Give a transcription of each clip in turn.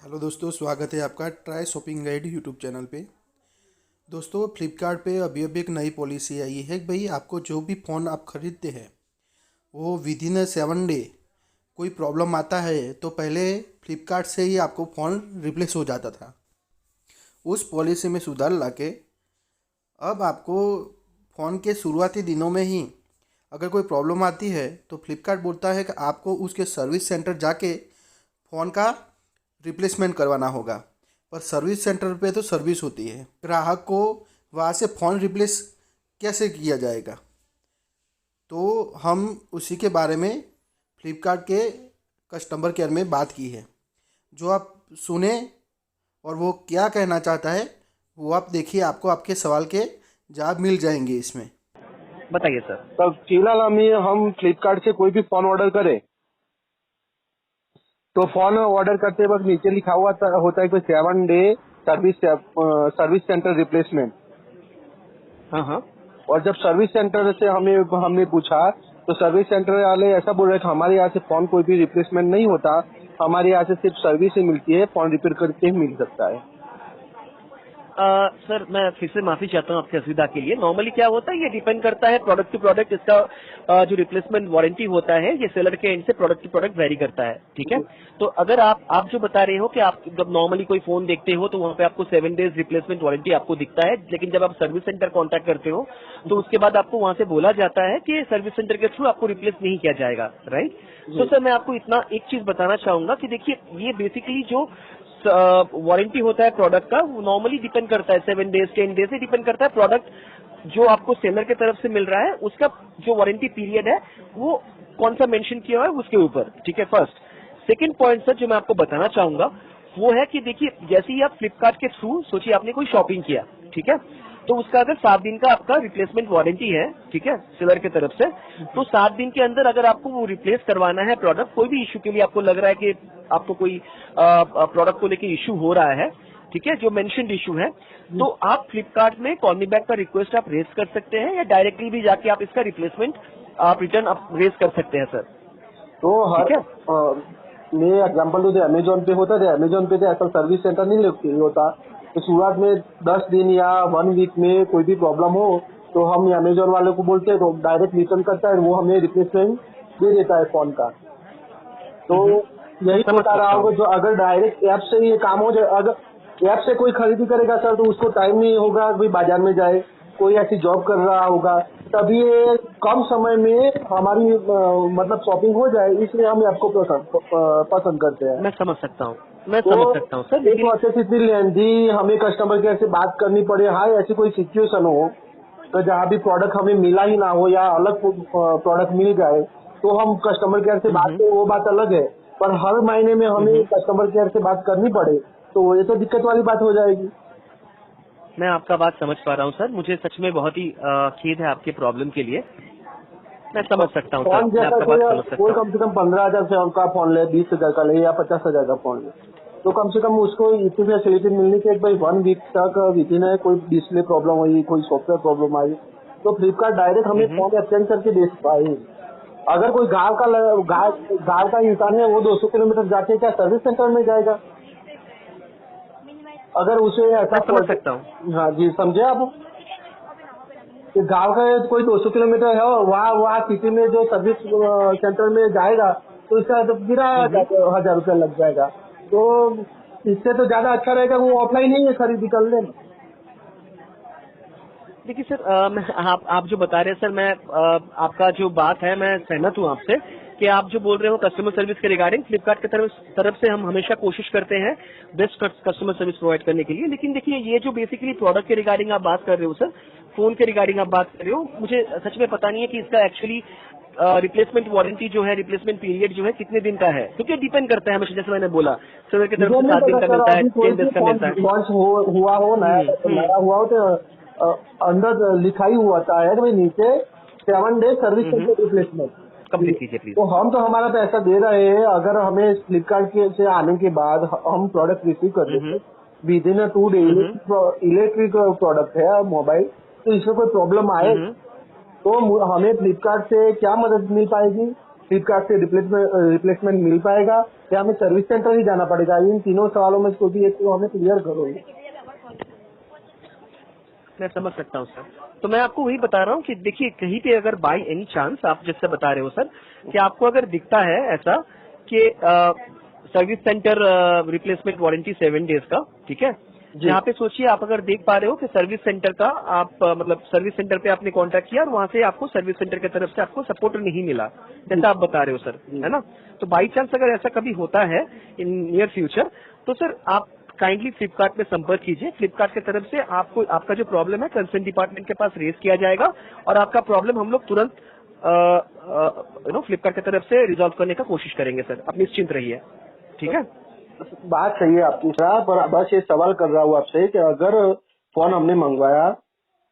Hello दोस्तों, स्वागत है आपका try shopping guide YouTube channel पे। दोस्तों, फ्लिपकार्ट पे अभी एक नई पॉलिसी आई है कि भाई आपको जो भी फ़ोन आप ख़रीदते हैं वो विद इन 7 डे कोई प्रॉब्लम आता है तो पहले फ्लिपकार्ट से ही आपको फ़ोन रिप्लेस हो जाता था। उस पॉलिसी में सुधार लाके अब आपको फ़ोन के शुरुआती दिनों में ही अगर कोई प्रॉब्लम आती है तो फ्लिपकार्ट बोलता है कि आपको उसके सर्विस सेंटर जाके फ़ोन का रिप्लेसमेंट करवाना होगा। पर सर्विस सेंटर पे तो सर्विस होती है, ग्राहक को वहाँ से फ़ोन रिप्लेस कैसे किया जाएगा। तो हम उसी के बारे में फ्लिपकार्ट के कस्टमर केयर में बात की है। जो आप सुने और वो क्या कहना चाहता है वो आप देखिए, आपको आपके सवाल के जवाब मिल जाएंगे इसमें। बताइए सर। तो फिलहाल हम फ्लिपकार्ट से कोई भी फोन ऑर्डर करें तो फोन ऑर्डर करते वक्त नीचे लिखा हुआ होता है कि 7 डे सर्विस सेंटर रिप्लेसमेंट। हाँ हाँ। और जब सर्विस सेंटर से हमने पूछा तो सर्विस सेंटर वाले ऐसा बोल रहे थे हमारे यहाँ से फोन कोई भी रिप्लेसमेंट नहीं होता, हमारे यहाँ से सिर्फ सर्विस ही मिलती है, फोन रिपेयर करके ही मिल सकता है। सर मैं फिर से माफी चाहता हूँ आपकी असुविधा के लिए। नॉर्मली क्या होता है, ये डिपेंड करता है प्रोडक्ट टू प्रोडक्ट। इसका जो रिप्लेसमेंट वारंटी होता है ये सेलर के एंड से प्रोडक्ट टू प्रोडक्ट वेरी करता है। ठीक है, तो अगर आप जो बता रहे हो कि आप जब नॉर्मली कोई फोन देखते हो तो वहाँ पे आपको 7 डेज रिप्लेसमेंट वारंटी आपको दिखता है, लेकिन जब आप सर्विस सेंटर कॉन्टैक्ट करते हो तो उसके बाद आपको वहाँ से बोला जाता है कि सर्विस सेंटर के थ्रू आपको रिप्लेस नहीं किया जाएगा। राइट। तो सर मैं आपको इतना एक चीज बताना चाहूंगा कि देखिए, ये बेसिकली जो वारंटी होता है प्रोडक्ट का वो नॉर्मली डिपेंड करता है 7 डेज 10 डेज से डिपेंड करता है प्रोडक्ट जो आपको सेलर की तरफ से मिल रहा है उसका जो वारंटी पीरियड है वो कौन सा मेंशन किया हुआ है उसके ऊपर। ठीक है, फर्स्ट। सेकंड पॉइंट सर जो मैं आपको बताना चाहूंगा वो है कि देखिए, जैसे ही आप फ्लिपकार्ट के थ्रू सोचिए आपने कोई शॉपिंग किया, ठीक है, तो उसका अगर 7 दिन का आपका रिप्लेसमेंट वारंटी है, ठीक है, सेलर की तरफ से, तो 7 दिन के अंदर अगर आपको वो रिप्लेस करवाना है प्रोडक्ट, कोई भी इश्यू के लिए आपको लग रहा है कि आपको कोई प्रोडक्ट को लेकर इश्यू हो रहा है, ठीक है, जो मेंशन्ड इश्यू है, तो आप फ्लिपकार्ट में कॉल मी बैक का रिक्वेस्ट आप रेज कर सकते हैं या डायरेक्टली भी जाके आप इसका रिप्लेसमेंट आप रिटर्न आप रेज कर सकते हैं सर। तो ठीक है, मैं एग्जांपल दूं तो अमेजोन पे होता है, अमेजोन पे तो ऐसा सर्विस सेंटर नहीं होता। तो शुरुआत में 10 दिन या 1 वीक में कोई भी प्रॉब्लम हो तो हम अमेजोन वाले को बोलते हैं तो डायरेक्ट रिटर्न करता है, वो हमें रिप्लेसमेंट दे देता है फोन का। तो यही समझ बता रहा सकता हूँ, हूँ। जो अगर डायरेक्ट ऐप से ये काम हो जाए, अगर ऐप से कोई खरीदी करेगा सर तो उसको टाइम नहीं होगा कोई बाजार में जाए, कोई ऐसी जॉब कर रहा होगा, तभी ये कम समय में हमारी मतलब शॉपिंग हो जाए, इसलिए हम आपको पसंद करते हैं। मैं समझ सकता हूँ, मैं तो समझ सकता हूँ सर, एक लेकिन प्रोसेस इतनी लेंदी हमें कस्टमर केयर से बात करनी पड़े, हाँ ऐसी कोई सिचुएशन हो तो जहाँ भी प्रोडक्ट हमें मिला ही ना हो या अलग प्रोडक्ट मिल जाए तो हम कस्टमर केयर से बात करें, वो बात अलग है। पर हर महीने में हमें कस्टमर केयर से बात करनी पड़े तो ये तो दिक्कत वाली बात हो जाएगी। मैं आपका बात समझ पा रहा हूँ सर। मुझे सच में बहुत ही खेद है आपके प्रॉब्लम के लिए। मैं समझ सकता हूँ सर, फोन मैं जैसा आपका बात समझ कोई सकता हूँ। कम से कम 15,000 से का फोन ले, 20,000 का ले या 50,000 का फोन ले, तो कम से कम उसको इतनी फैसिलिटी मिलनी चाहिए भाई 1 वीक तक विद इन कोई डिस्प्ले प्रॉब्लम हुई, कोई सॉफ्टवेयर प्रॉब्लम आई तो फ्लिपकार्ट डायरेक्ट हमें फोन एक्सचेंज करके दे पाए। अगर कोई गाँव का इंसान है वो 200 किलोमीटर जाके क्या सर्विस सेंटर में जाएगा? अगर उसे मैं ऐसा समझ सकता हूँ। हाँ जी, समझे आप कि गांव का कोई 200 किलोमीटर है वहाँ सिटी में जो सर्विस सेंटर में जाएगा तो इसका तो गिरा 1,000 रुपया लग जाएगा। तो इससे तो ज्यादा अच्छा रहेगा वो ऑफलाइन ही खरीदी कर लेना। देखिए सर, आप जो बता रहे हैं सर, मैं आपका जो बात है मैं सहमत हूँ आपसे कि आप जो बोल रहे हो कस्टमर सर्विस के रिगार्डिंग फ्लिपकार्ट की तरफ से हम हमेशा कोशिश करते हैं बेस्ट कस्टमर सर्विस प्रोवाइड करने के लिए। लेकिन देखिए, ये जो बेसिकली प्रोडक्ट के रिगार्डिंग आप बात कर रहे हो सर, फोन के रिगार्डिंग आप बात कर रहे हो, मुझे सच में पता नहीं है कि इसका एक्चुअली रिप्लेसमेंट वारंटी जो है, रिप्लेसमेंट पीरियड जो है कितने दिन का है, क्योंकि डिपेंड करता है हमेशा, जैसे मैंने बोला सेलर की तरफ मुझे से नहीं 7 दिन पता का सर, मिलता है, अभी कोई 10 भी डेज का मिलता है। लॉन्च हुआ हो, नया हुआ हो तो अंदर लिखा ही हुआ था है कि भाई नीचे 7 day service centre replacement. Complete कीजिए प्लीज। तो हम तो हमारा पैसा दे रहे हैं, अगर हमें फ्लिपकार्ट के से आने के बाद हम प्रोडक्ट रिसीव कर लेते with in 2 day, electric product है मोबाइल, तो इसमें कोई प्रॉब्लम आए तो हमें फ्लिपकार्ट से क्या मदद मिल पाएगी? फ्लिपकार्ट से रिप्लेसमेंट मिल पाएगा या हमें सर्विस सेंटर ही जाना पड़ेगा? इन तीनों सवालों में कोई भी एक तो हमें क्लियर करो। मैं समझ सकता हूँ सर। तो मैं आपको वही बता रहा हूँ कि देखिए, कहीं पे अगर बाय एनी चांस आप जैसे बता रहे हो सर कि आपको अगर दिखता है ऐसा कि service centre replacement warranty 7 days का, ठीक है, यहाँ पे सोचिए आप अगर देख पा रहे हो कि सर्विस सेंटर का आप मतलब सर्विस सेंटर पे आपने कांटेक्ट किया और वहां से आपको सर्विस सेंटर की तरफ से आपको सपोर्ट नहीं मिला, जैसा आप बता रहे हो सर, है ना? तो बाई चांस अगर ऐसा कभी होता है इन नियर फ्यूचर, तो सर आप काइंडली फ्लिपकार्ट में संपर्क कीजिए। फ्लिपकार्ट की तरफ से आपको आपका जो प्रॉब्लम है कंसर्न डिपार्टमेंट के पास रेज किया जाएगा और आपका प्रॉब्लम हम लोग तुरंत फ्लिपकार्ट की तरफ से रिजॉल्व करने का कोशिश करेंगे सर। आप निश्चिंत रहिए, ठीक है? बात सही है आपकी सर, पर बस ये सवाल कर रहा हूँ आपसे कि अगर फोन हमने मंगवाया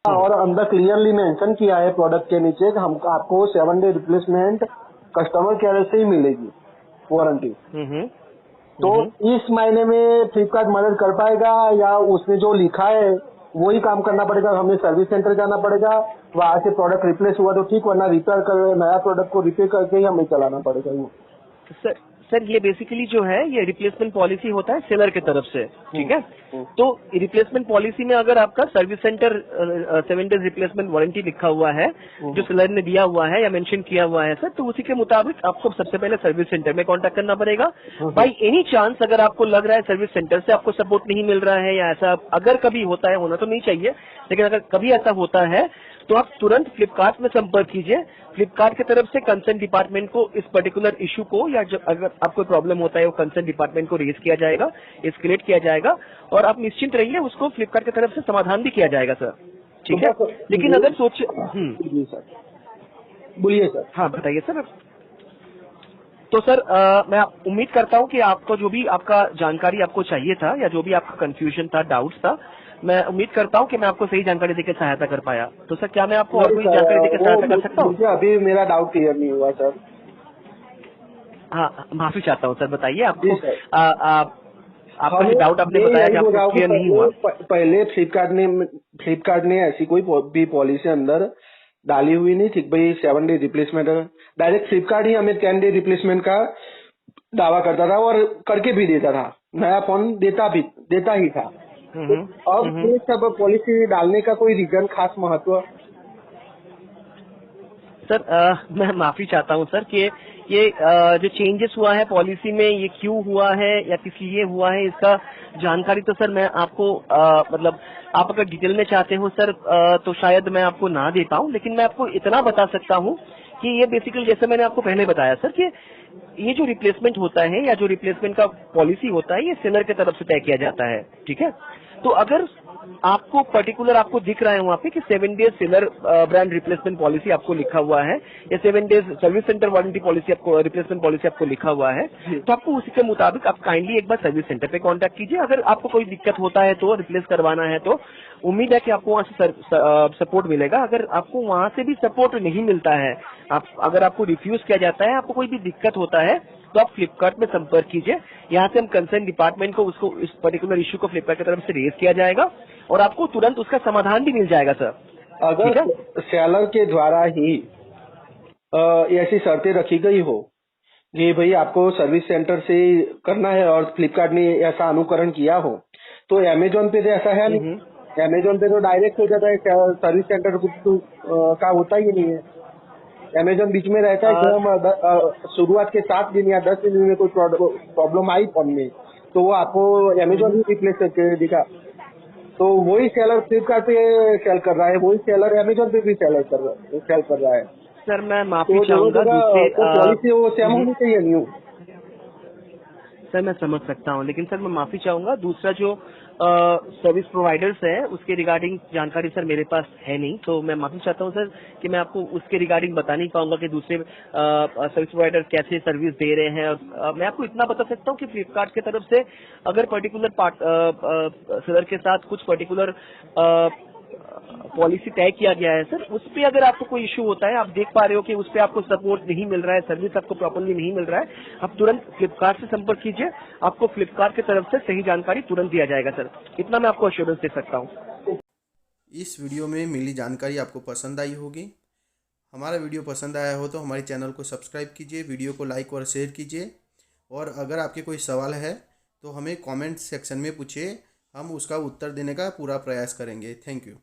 और अंदर क्लियरली मेंशन किया है प्रोडक्ट के नीचे कि हम आपको 7 डे रिप्लेसमेंट कस्टमर केयर से ही मिलेगी वारंटी, तो इस महीने में फ्लिपकार्ट मदद कर पाएगा या उसमें जो लिखा है वही काम करना पड़ेगा? हमें सर्विस सेंटर जाना पड़ेगा, वहां से प्रोडक्ट रिप्लेस हुआ तो ठीक, वरना रिपेयर कर नया प्रोडक्ट को रिपेयर करके ही हमें चलाना पड़ेगा? वो सर ये बेसिकली जो है ये रिप्लेसमेंट पॉलिसी होता है सेलर की तरफ से, ठीक है? तो रिप्लेसमेंट पॉलिसी में अगर आपका service centre 7 days replacement warranty लिखा हुआ है जो सेलर ने दिया हुआ है या मेंशन किया हुआ है सर, तो उसी के मुताबिक आपको सबसे पहले सर्विस सेंटर में कांटेक्ट करना पड़ेगा। बाई एनी चांस अगर आपको लग रहा है सर्विस सेंटर से आपको सपोर्ट नहीं मिल रहा है या ऐसा अगर कभी होता है, होना तो नहीं चाहिए, लेकिन अगर कभी ऐसा होता है तो आप तुरंत फ्लिपकार्ट में संपर्क कीजिए। फ्लिपकार्ट की तरफ से कंसर्न डिपार्टमेंट को इस पर्टिकुलर इशू को या अगर आपको प्रॉब्लम होता है वो कंसर्न डिपार्टमेंट को रेज किया जाएगा, एस्केलेट किया जाएगा और आप निश्चिंत रहिए उसको फ्लिपकार्ट की तरफ से समाधान भी किया जाएगा सर, ठीक है? लेकिन अगर जी सर, बोलिए सर। हाँ बताइए सर। तो सर मैं उम्मीद करता हूँ कि आपको जो भी आपका जानकारी आपको चाहिए था या जो भी आपका कंफ्यूजन था, डाउट्स था, मैं उम्मीद करता हूँ कि मैं आपको सही जानकारी देकर सहायता कर पाया। तो सर क्या मैं आपको और कोई जानकारी देकर सहायता कर सकता हूँ? मुझे अभी मेरा डाउट क्लियर नहीं हुआ सर। हाँ माफी चाहता हूँ सर, बताइए आपको आपका जो डाउट आपने बताया कि आपको क्लियर नहीं हुआ। पहले फ्लिपकार्ट ने ऐसी कोई भी पॉलिसी अंदर डाली हुई नहीं थी भाई 7 डे रिप्लेसमेंट, डायरेक्ट फ्लिपकार्ट ही हमें 10 डे रिप्लेसमेंट का दावा करता था और करके भी देता था, नया फोन देता ही था। अब ये सब पॉलिसी डालने का कोई रीजन, खास महत्व? सर मैं माफी चाहता हूँ सर कि ये जो चेंजेस हुआ है पॉलिसी में ये क्यों हुआ है या किस लिए हुआ है, इसका जानकारी तो सर मैं आपको मतलब आप अगर डिटेल में चाहते हो सर तो शायद मैं आपको ना दे पाऊँ, लेकिन मैं आपको इतना बता सकता हूँ कि ये बेसिकली जैसे मैंने आपको पहले बताया सर कि ये जो रिप्लेसमेंट होता है या जो रिप्लेसमेंट का पॉलिसी होता है ये सेलर की तरफ से तय किया जाता है, ठीक है? तो अगर आपको पर्टिकुलर आपको दिख रहा है वहाँ पे कि 7 days seller brand replacement policy आपको लिखा हुआ है या 7 days service centre warranty policy आपको रिप्लेसमेंट पॉलिसी आपको लिखा हुआ है, तो आपको उसी के मुताबिक आप काइंडली एक बार सर्विस सेंटर पे कांटेक्ट कीजिए। अगर आपको कोई दिक्कत होता है तो रिप्लेस करवाना है तो उम्मीद है कि आपको वहाँ से सपोर्ट मिलेगा। अगर आपको वहाँ से भी सपोर्ट नहीं मिलता है, अगर आपको रिफ्यूज किया जाता है, आपको कोई भी दिक्कत होता है, तो आप फ्लिपकार्ट में संपर्क कीजिए। यहाँ से हम कंसर्न डिपार्टमेंट को उसको इस पर्टिकुलर इशू को फ्लिपकार्ट की तरफ से रेज किया जाएगा और आपको तुरंत उसका समाधान भी मिल जाएगा सर। अगर सेलर के द्वारा ही ऐसी शर्तें रखी गई हो कि भाई आपको सर्विस सेंटर से करना है और फ्लिपकार्ट ने ऐसा अनुकरण किया हो, तो अमेजोन पे तो ऐसा है नहीं। अमेजोन पे तो डायरेक्ट हो जाता है, सर्विस सेंटर का होता ही नहीं है। अमेजोन बीच में रहता है कि हम शुरुआत के 7 दिन या 10 दिन में कोई प्रॉब्लम आई फोन में तो वो आपको अमेजोन ही रिप्लेस करके दिखा, तो वही सेलर फ्लिपकार्ट पे सेल कर रहा है, वही सेलर अमेजोन पे भी सेल कर रहा है। सर मैं माफी चाहूंगा, पॉलिसी वो सेम होनी चाहिए न्यू। सर मैं समझ सकता हूँ, लेकिन सर मैं माफी चाहूंगा, दूसरा जो सर्विस प्रोवाइडर्स है उसके रिगार्डिंग जानकारी सर मेरे पास है नहीं, तो मैं माफी चाहता हूँ सर कि मैं आपको उसके रिगार्डिंग बता नहीं पाऊंगा कि दूसरे सर्विस प्रोवाइडर कैसे सर्विस दे रहे हैं। और मैं आपको इतना बता सकता हूँ कि फ्लिपकार्ट की तरफ से अगर पर्टिकुलर सेलर के साथ कुछ पर्टिकुलर पॉलिसी तय किया गया है सर, उस पे अगर आपको कोई इशू होता है, आप देख पा रहे हो कि उस पे आपको सपोर्ट नहीं मिल रहा है, सर्विस आपको प्रॉपरली नहीं मिल रहा है, आप तुरंत फ्लिपकार्ट से संपर्क कीजिए, आपको फ्लिपकार्ट की तरफ से सही जानकारी तुरंत दिया जाएगा सर। इतना मैं आपको एश्योरेंस दे सकता हूँ। इस वीडियो में मिली जानकारी आपको पसंद आई होगी। हमारा वीडियो पसंद आया हो तो हमारे चैनल को सब्सक्राइब कीजिए, वीडियो को लाइक और शेयर कीजिए। और अगर आपके कोई सवाल है तो हमें कमेंट सेक्शन में पूछिए, हम उसका उत्तर देने का पूरा प्रयास करेंगे। Thank you.